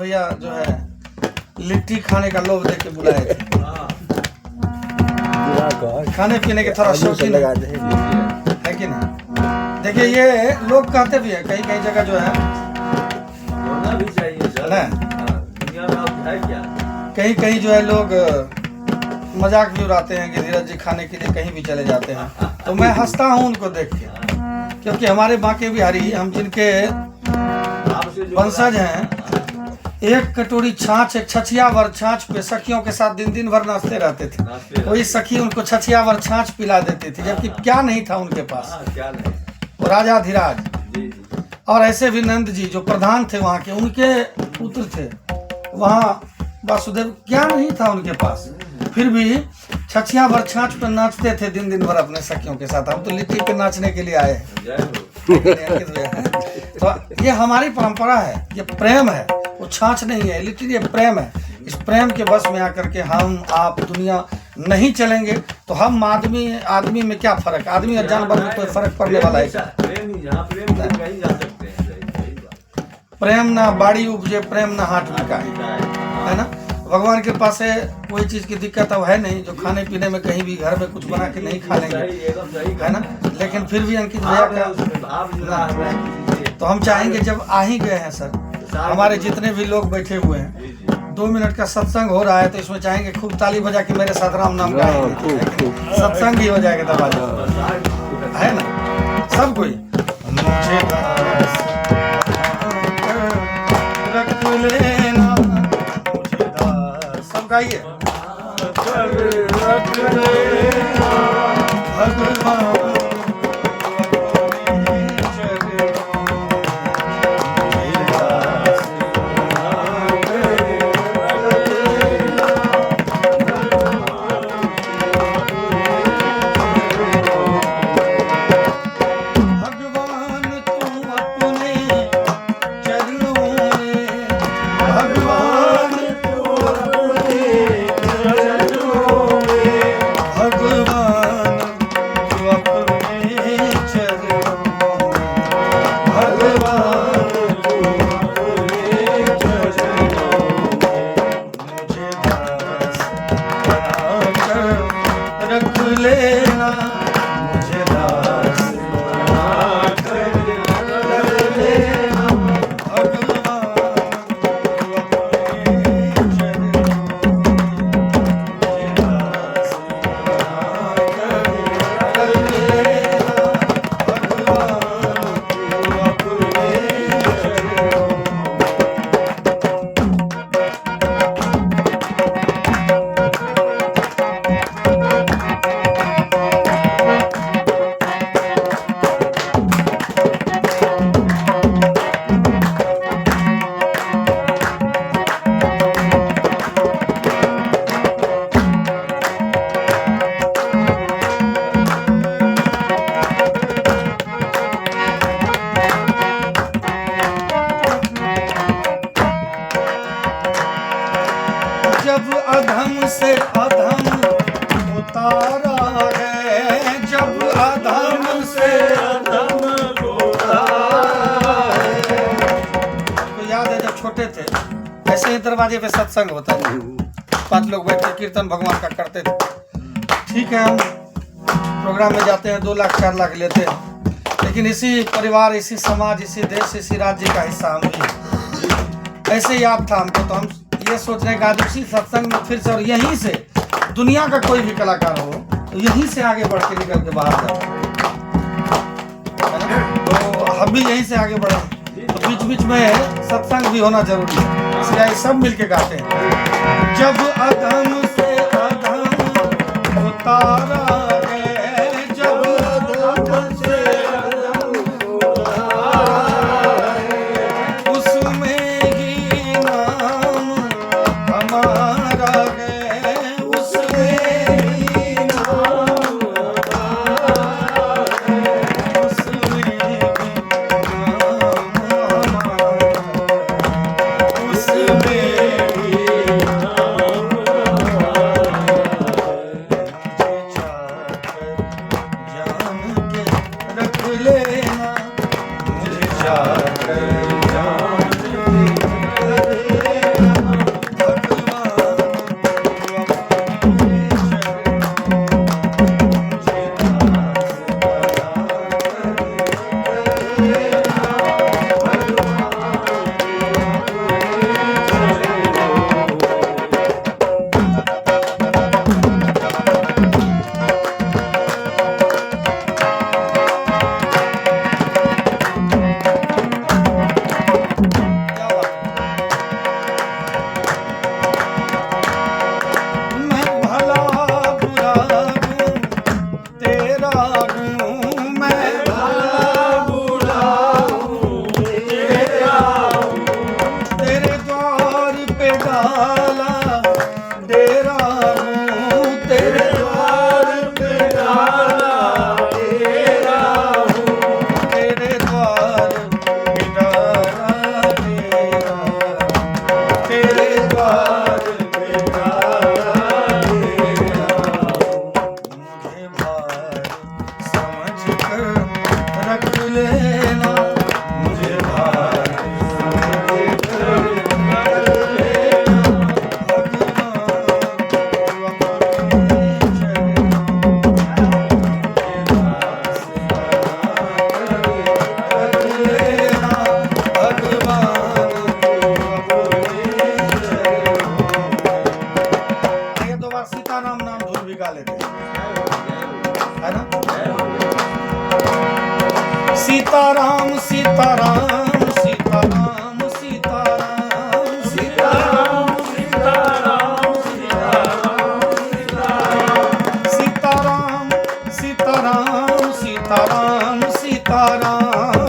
भैया जो है लिट्टी खाने का लोभ देख के बुलाए थे। खाने पीने के थोड़ा शौकीन है कि नहीं? देखिए ये लोग कहते भी है कहीं कहीं जगह जो है होना भी चाहिए सर। ना, दुनिया में अब है क्या? कहीं कहीं जो है लोग मजाक भी उड़ाते हैं कि धीरज जी खाने के लिए कहीं भी चले जाते हैं, तो मैं हंसता हूँ उनको देख के, क्योंकि हमारे बांके बिहारी हम जिनके आपसे जो वंशज हैं, एक कटोरी छाछ, एक छछिया भर छाछ पे सखियों के साथ दिन दिन भर नाचते रहते थे। नाचते कोई सखी उनको छछिया भर छाछ पिला देती थी, जबकि क्या नहीं था उनके पास। हाँ, क्या नहीं। वो राजाधिराज जी जी। और ऐसे भी नंद जी जो प्रधान थे वहाँ के, उनके पुत्र थे वहाँ वासुदेव, क्या नहीं था उनके पास, फिर भी छछिया भर छाछ पे नाचते थे दिन दिन भर अपने सखियों के साथ। हम तो लिट्टी पे नाचने के लिए आए हैं। जय हो। तो ये हमारी परंपरा है, ये प्रेम है, वो छाछ नहीं है, लिट्टी ये प्रेम है। इस प्रेम के बस में आकर के हम आप दुनिया नहीं चलेंगे तो हम आदमी में क्या फर्क, आदमी और जानवर में कोई फर्क पड़ने वाला है? प्रेम ही जहाँ प्रेम से कहीं जा सकते हैं। सही बात। प्रेम ना बाड़ी उपजे, प्रेम ना हाथ बिकाए, है ना? भगवान के पास से कोई चीज की दिक्कत अब है नहीं, जो खाने पीने में कहीं भी घर में कुछ बना के नहीं खा लेंगे, एकदम सही है ना? लेकिन फिर भी अंकित भैया का, तो हम चाहेंगे जब आ ही गए हैं सर, हमारे जितने भी लोग बैठे हुए हैं, 2 मिनट का सत्संग हो रहा है, तो इसमें चाहेंगे खूब ताली बजा के मेरे साथ राम नाम गाएंगे, सत्संग ही हो जाएगा तब आज, है ना? सब कोई मुझे दास रख लेना, मुझे दास, सब गाइए। रख लेना भगवान जब अधम से अधम उतारा है, जब अधम से अधम उतारा है। तो याद है जब छोटे थे ऐसे ही दरवाजे पे सत्संग होता था, 5 लोग बैठ के कीर्तन भगवान का करते थे। ठीक है, हम प्रोग्राम में जाते हैं, 2 लाख 4 लाख लेते हैं, लेकिन इसी परिवार, इसी समाज, इसी देश, इसी राज्य का हिस्सा हम भी। ऐसे याद था हमको, तो हम ये सोच रहे हैं कि आज उसी सत्संग में फिर से, और यहीं से दुनिया का कोई भी कलाकार हो तो यहीं से आगे बढ़ के निकल के बाहर जाए, तो हम भी यहीं से आगे बढ़े। तो बीच बीच में सत्संग भी होना जरूरी है, इसलिए सब मिलके गाते हैं। जब अधम से अधम उतारा है, जब अधम से अधम उतारा है, उसमें ही नाम हमारा है, उसमें ही नाम हमारा है, उसमें ही नाम हमारा है, उसमें ही नाम हमारा है। सीताराम सीताराम सीताराम सीताराम सीताराम सीताराम सीताराम सीताराम सीताराम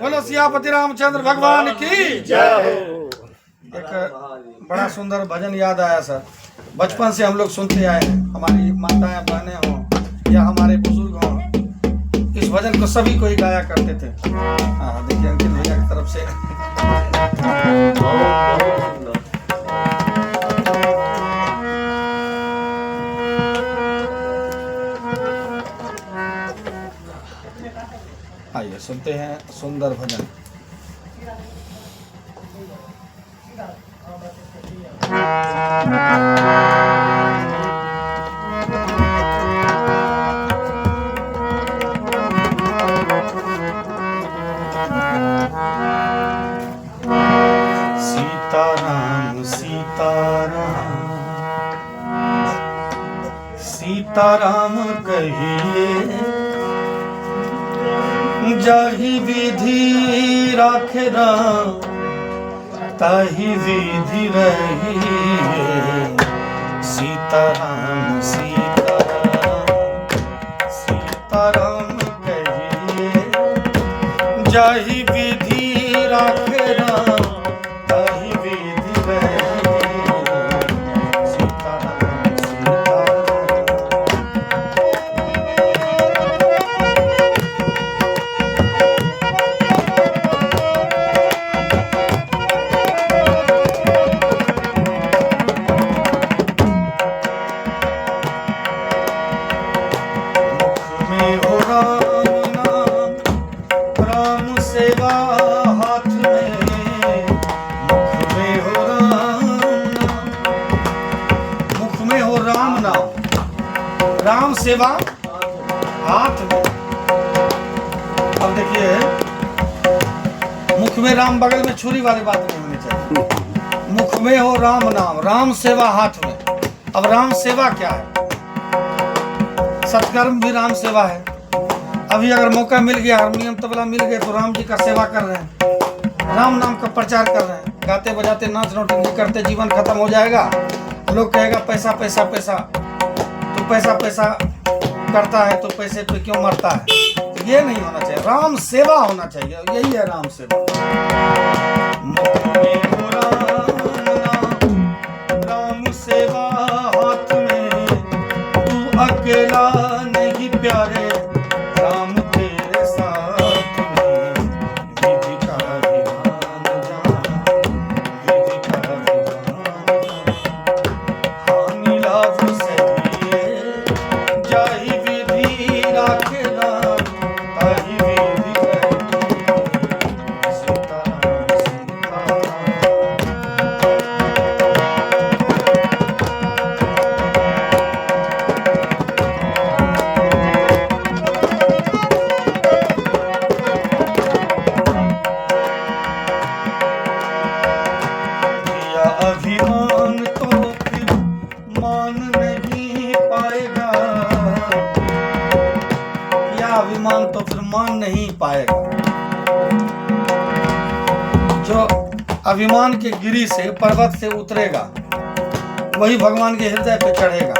बोलो सियापति रामचंद्र भगवान की जय हो। एक बड़ा सुंदर भजन याद आया सर, बचपन से हम लोग सुनते आए हैं, हमारी माताएं बहनें हों या हमारे बुजुर्ग हों, इस भजन को सभी कोई गाया करते थे। हाँ देखिए अंकित भैया की तरफ से आइए सुनते हैं सुंदर भजन। सीताराम सीताराम सीताराम कहिए, जाहि विधि राखे राम ताहि विधि रही। सीताराम सीताराम सीताराम कहिए, जाहि विधि राखे राम ताहि विधि रही। सीताराम सीताराम सेवा हाथ में, मुख में हो राम नाम, राम सेवा हाथ में। अब देखिए मुख में राम, बगल में छुरी वाली बात नहीं होनी चाहिए। मुख में हो राम नाम, राम सेवा हाथ में। अब राम सेवा क्या है? सत्कर्म भी राम सेवा है। अभी अगर मौका मिल गया, हारमोनियम तबला मिल गए तो राम जी का सेवा कर रहे हैं, राम नाम का प्रचार कर रहे हैं। गाते बजाते नाच नौटंकी करते जीवन खत्म हो जाएगा। लोग कहेगा पैसा पैसा पैसा, तो पैसा पैसा करता है तो पैसे पे क्यों मरता है? ये नहीं होना चाहिए, राम सेवा होना चाहिए। यही है राम सेवा। राम सेवा हाथ में, तू अकेला नहीं प्यारे, राम तेरे साथ में। विधि का विधान जान, विधि का विधान हानि लाभ सहिए, जाहि विधि राखे राम ताहि विधि रही। सीताराम सीताराम अभिमान तो फिर मान नहीं पाएगा, या अभिमान तो फिर मान नहीं पाएगा। जो अभिमान के गिरी से, पर्वत से उतरेगा, वही भगवान के हृदय पे चढ़ेगा।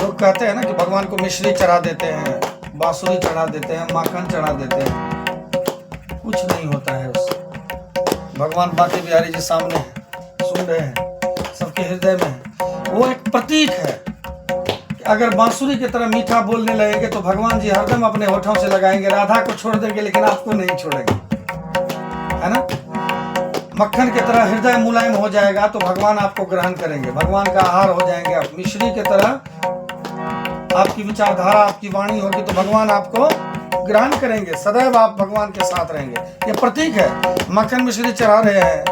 लोग कहते हैं ना कि भगवान को मिश्री चढ़ा देते हैं, बांसुरी चढ़ा देते हैं, माखन चढ़ा देते हैं, कुछ नहीं होता है उससे। भगवान बांके बिहारी जी सामने हैं, सुन रहे हैं, सबके हृदय में है। वो एक प्रतीक है कि अगर बांसुरी की तरह मीठा बोलने लगेंगे तो भगवान जी हरदम अपने होठों से लगाएंगे, राधा को छोड़ देंगे लेकिन आपको नहीं छोड़ेंगे, है ना। मक्खन की तरह हृदय मुलायम हो जाएगा तो भगवान आपको ग्रहण करेंगे, भगवान का आहार हो जाएंगे आप। मिश्री की तरह आपकी विचारधारा, आपकी वाणी होगी तो भगवान आपको ग्रहण करेंगे, सदैव आप भगवान के साथ रहेंगे। ये प्रतीक है। मक्खन मिश्री चढ़ा रहे हैं,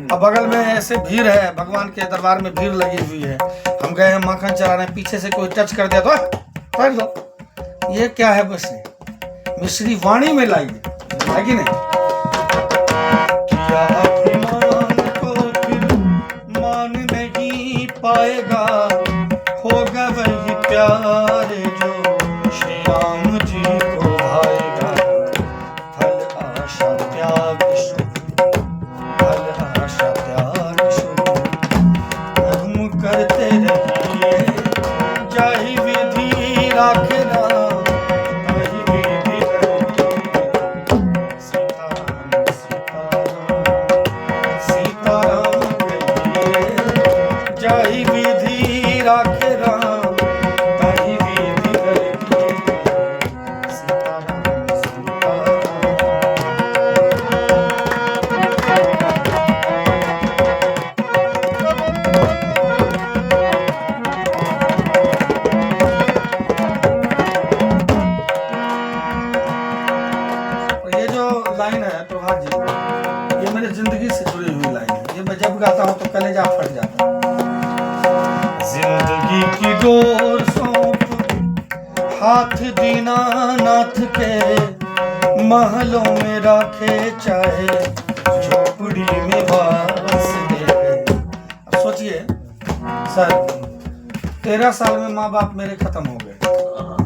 अब बगल में ऐसे भीड़ है, भगवान के दरबार में भीड़ लगी हुई है, हम गए हैं माखन चढ़ा रहे हैं, पीछे से कोई टच कर दिया तो पढ़ लो। ये क्या है? बस मिश्री वाणी में लाई है कि नहीं? पाएगा होगा वही प्यार जो श्री राम जी को भाएगा। फल आशा त्याग शुभ, फल आशा त्याग शुभ, कर्म करते रहिए, जाहि विधि राखे राम, ताहि विधि रहिए। सीताराम सीताराम सीताराम जाहि विधि राखे राम, ताहि विधि रहिए। सीताराम सीताराम। ये जो लाइन है प्रभात जी, ये मेरी जिंदगी से जुड़ी हुई लाइन है। ये मैं जब गाता हूँ तो कलेजा फट जाता है। जिंदगी की डोर सौंप हाथ दीनानाथ के, महलों में रखे चाहे झोपड़ी में वास दे। अब सोचिए सर, 13 साल में माँ बाप मेरे खत्म हो गए,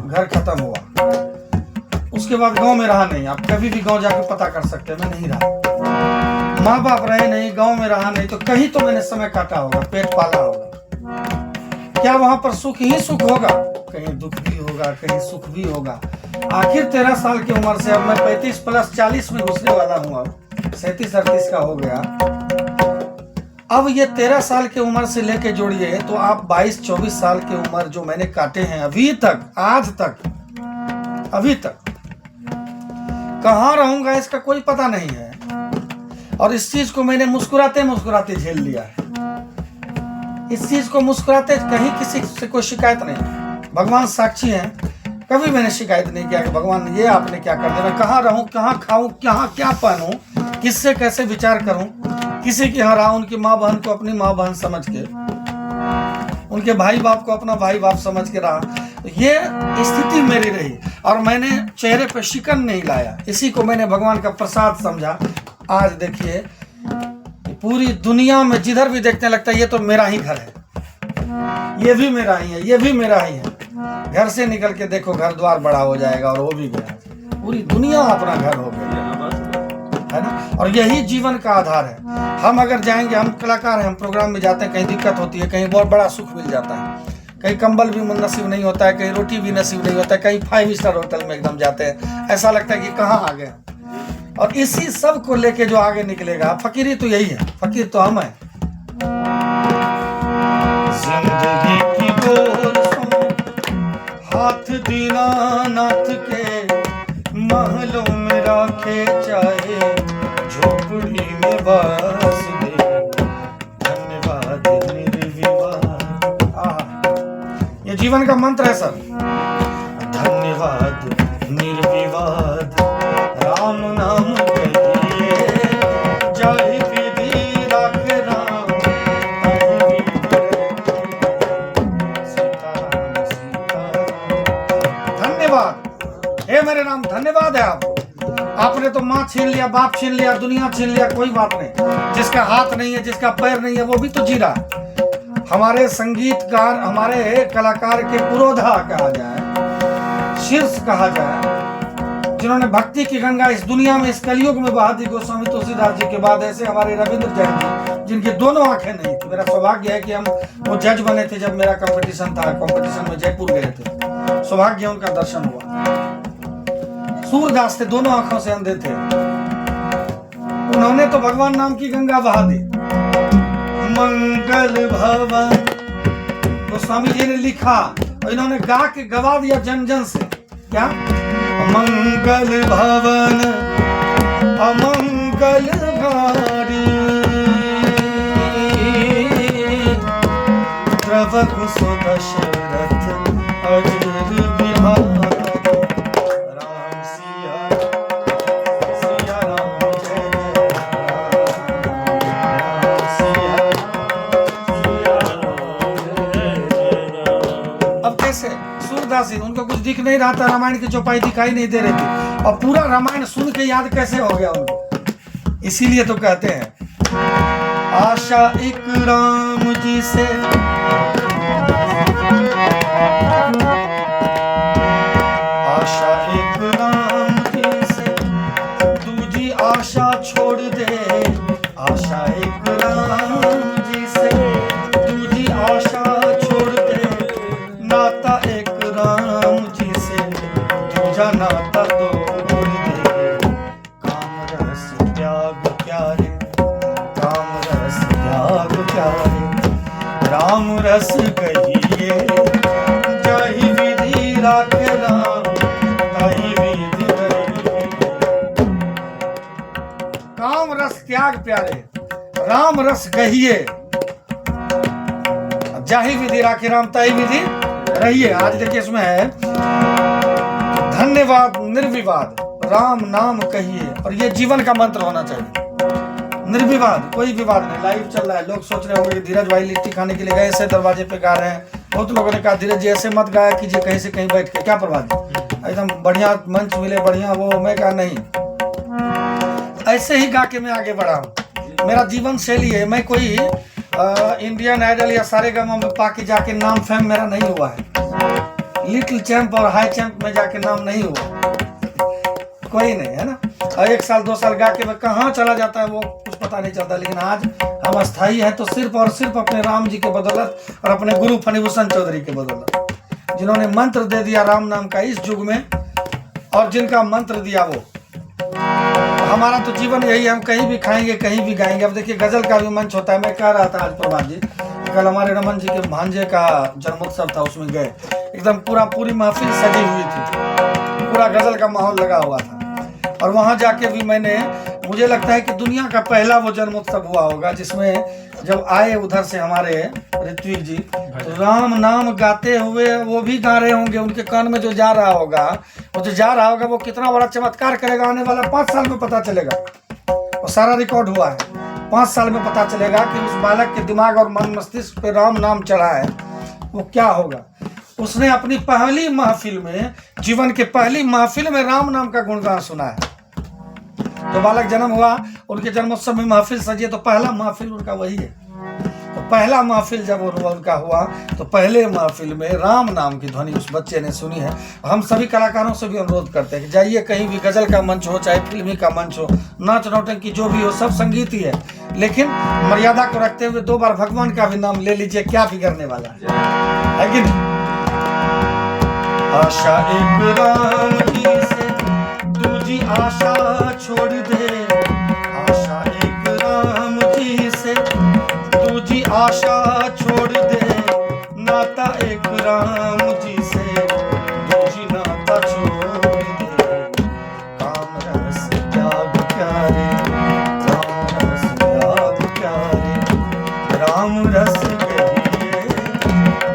घर खत्म हुआ, उसके बाद गांव में रहा नहीं। आप कभी भी गांव जाके पता कर सकते हैं, मैं नहीं रहा। माँ बाप रहे नहीं, गांव में रहा नहीं, तो कहीं तो मैंने समय काटा होगा, पेट पाला होगा। क्या वहां पर सुख ही सुख होगा? कहीं दुख भी होगा, कहीं सुख भी होगा। आखिर 13 साल की उम्र से, अब मैं 35 प्लस 40 में घुसने वाला हूँ, अब 37-38 का हो गया। अब ये 13 साल की उम्र से लेके जोड़िए तो आप 22-24 साल की उम्र जो मैंने काटे हैं अभी तक, आज तक, अभी तक कहाँ रहूंगा इसका कोई पता नहीं है। और इस चीज को मैंने मुस्कुराते मुस्कुराते झेल लिया है। इस चीज को मुस्कुराते, कहीं किसी से कोई शिकायत नहीं। भगवान साक्षी हैं, कभी मैंने शिकायत नहीं किया कि भगवान ये आपने क्या कर दिया, मैं कहाँ रहूं, कहाँ खाऊं, कहाँ क्या पहनूं, किससे कैसे विचार करूं, किसी की हराऊं, उनकी माँ बहन को अपनी माँ बहन समझ के, उनके भाई बाप को अपना भाई बाप समझ के रहा। ये स्थिति मेरी रही और मैंने चेहरे पे शिकन नहीं लाया, इसी को मैंने भगवान का प्रसाद समझा। आज देखिए पूरी दुनिया में जिधर भी देखने लगता है ये तो मेरा ही घर है, ये भी मेरा ही है, ये भी मेरा ही है। घर से निकल के देखो, घर द्वार बड़ा हो जाएगा और वो भी गया, पूरी दुनिया अपना घर हो गया, है ना। और यही जीवन का आधार है। हम अगर जाएंगे, हम कलाकार हैं, हम प्रोग्राम में जाते हैं, कहीं दिक्कत होती है, कहीं बहुत बड़ा सुख मिल जाता है, कहीं कंबल भी नसीब नहीं होता है, कहीं रोटी भी नसीब नहीं होता है, कहीं 5 स्टार होटल में एकदम जाते हैं, ऐसा लगता है कि कहाँ आ गए। और इसी सब को लेके जो आगे निकलेगा, फकीरी तो यही है, फकीर तो हम हैं। जिंदगी की डोर सौंप हाथ दीनानाथ के, महलों में रखे चाहे झोपड़ी में बस दे। धन्यवाद निर्विवाद। ये जीवन का मंत्र है सर। धन्यवाद निर्विवाद, राम नाम कहिए, जाहि विधि राखे राम, ताहि विधि रहिए। सीताराम सीताराम। धन्यवाद हे मेरे राम, धन्यवाद है आपको। आपने तो माँ छीन लिया, बाप छीन लिया, दुनिया छीन लिया, कोई बात नहीं। जिसका हाथ नहीं है, जिसका पैर नहीं है, वो भी तो जी रहा है। हमारे संगीतकार, हमारे कलाकार के पुरोधा कहा जाए, शीर्ष कहा जाए, जिन्होंने भक्ति की गंगा इस दुनिया में, इस कलयुग में बहा दी, गोस्वामी तुलसीदास जी के बाद ऐसे हमारे रविंद्र जैन जी, जिनकी दोनों आंखें नहीं थी। मेरा सौभाग्य है कि हम वो जज बने थे जब मेरा कंपटीशन था, कंपटीशन में जयपुर गए थे, सौभाग्य उनका दर्शन हुआ। सूरदास थे, दोनों आंखों से अंधे थे। उन्होंने तो भगवान नाम की गंगा बहा दी। मंगल भवन तो स्वामी जी ने लिखा और इन्होंने गा के गवा दिया जन जन से। क्या? मंगल भवन अमंगल हारी, द्रवहु सो दशरथ अजर बिहारी। राम सिया सिया राम जय जय राम सिया सिया राम। अब कैसे सूरदास जी, उनको कुछ दिख नहीं रहा था, रामायण की चौपाई दिखाई नहीं दे रही थी, और पूरा रामायण सुन के याद कैसे हो गया उनको? इसीलिए तो कहते हैं आशा एक राम जी से, आशा एक राम जी से, दूजी आशा छोड़ दे। आशा एक राम जी से, दूजी आशा छोड़ दे। नाता एक राम जी से, दूजा नाता तोड़ दे। काम रस त्याग प्यारे, काम रस त्याग प्यारे, राम रस कहिए जाहि विधि राखे राम, ताहि विधि रहिए। काम रस त्याग प्यारे, राम रस कहिए जाहि विधि राखे राम, ताहि विधि रहिए। आज देखिए इसमें है धन्यवाद निर्विवाद राम नाम कहिए, और ये जीवन का मंत्र होना चाहिए। निर्विवाद, कोई विवाद नहीं। लाइव चल रहा है, लोग सोच रहे होंगे कि धीरज भाई लिट्टी खाने के लिए गए, ऐसे दरवाजे पे गा रहे हैं। बहुत लोगों ने कहा धीरज जी ऐसे मत गाया कीजिए कहीं से कहीं बैठ के, क्या परवाह, एकदम बढ़िया मंच मिले बढ़िया वो। मैं कहा नहीं, ऐसे ही गा के मैं आगे बढ़ा हूँ। मेरा जीवन शैली है। मैं कोई इंडियन आइडल या सारे गाँव में पाके जाके नाम फेम मेरा नहीं हुआ है। लिटिल चैंप और हाई चैंप में जाके नाम नहीं हुआ, कोई नहीं है ना। और 1 साल 2 साल गा के मैं कहाँ चला जाता है वो कुछ पता नहीं चलता। लेकिन आज हम स्थायी हैं तो सिर्फ और सिर्फ अपने राम जी के बदौलत और अपने गुरु फणिभूषण चौधरी के बदौलत, जिन्होंने मंत्र दे दिया राम नाम का इस युग में, और जिनका मंत्र दिया वो। हमारा तो जीवन यही है, हम कहीं भी खाएंगे कहीं भी गाएंगे। अब देखिए गजल का भी मंच होता है। मैं कह रहा था आज प्रभात जी, कल हमारे रमन जी के भांजे का जन्मोत्सव था, उसमें गए, एकदम पूरी महफिल सजी हुई थी, पूरा गजल का माहौल लगा हुआ था। और वहाँ जाके भी मैंने, मुझे लगता है कि दुनिया का पहला वो जन्मोत्सव हुआ होगा जिसमें जब आए उधर से हमारे ऋत्विक जी, तो राम नाम गाते हुए वो भी गा रहे होंगे। उनके कान में जो जा रहा होगा, वो जो जा रहा होगा वो कितना बड़ा चमत्कार करेगा, आने वाला 5 साल में पता चलेगा। वो सारा रिकॉर्ड हुआ है, 5 साल में पता चलेगा कि उस बालक के दिमाग और मन मस्तिष्क पे राम नाम चढ़ा है, वो क्या होगा। उसने अपनी पहली महफिल में, जीवन के पहली महफिल में राम नाम का गुणगान सुना है। तो बालक जन्म हुआ, उनके जन्मोत्सव में महफिल सजी, तो पहला महफिल उनका वही है। तो पहला महफिल जब उनका हुआ तो पहले महफिल में राम नाम की ध्वनि उस बच्चे ने सुनी है। हम सभी कलाकारों से भी अनुरोध करते हैं कि जाइए कहीं भी, गजल का मंच हो चाहे फिल्मी का मंच हो, नाच नौटंकी जो भी हो, सब संगीत ही है, लेकिन मर्यादा को रखते हुए 2 बार भगवान का भी नाम ले लीजिए, क्या बिगड़ने वाला है कि नहीं। आशा एक राम जी से, दूजी आशा छोड़ दे। आशा एक राम जी से, दूजी आशा छोड़ दे। नाता एक राम जी से, दूजी नाता छोड़ दे। काम रस त्याग प्यारे, काम रस त्याग प्यारे, राम रस कहिए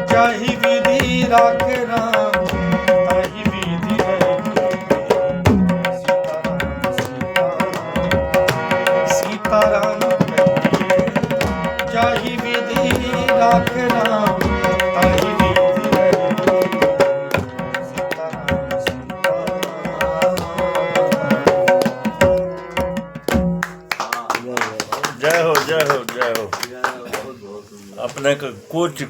जाहि विधि राखे राम, ताहि विधि रहिए। सीताराम कहिए जाहि विधि राखे राम, ताहि विधि रहिए। सीताराम जय हो जय हो जय हो। अपने का कोच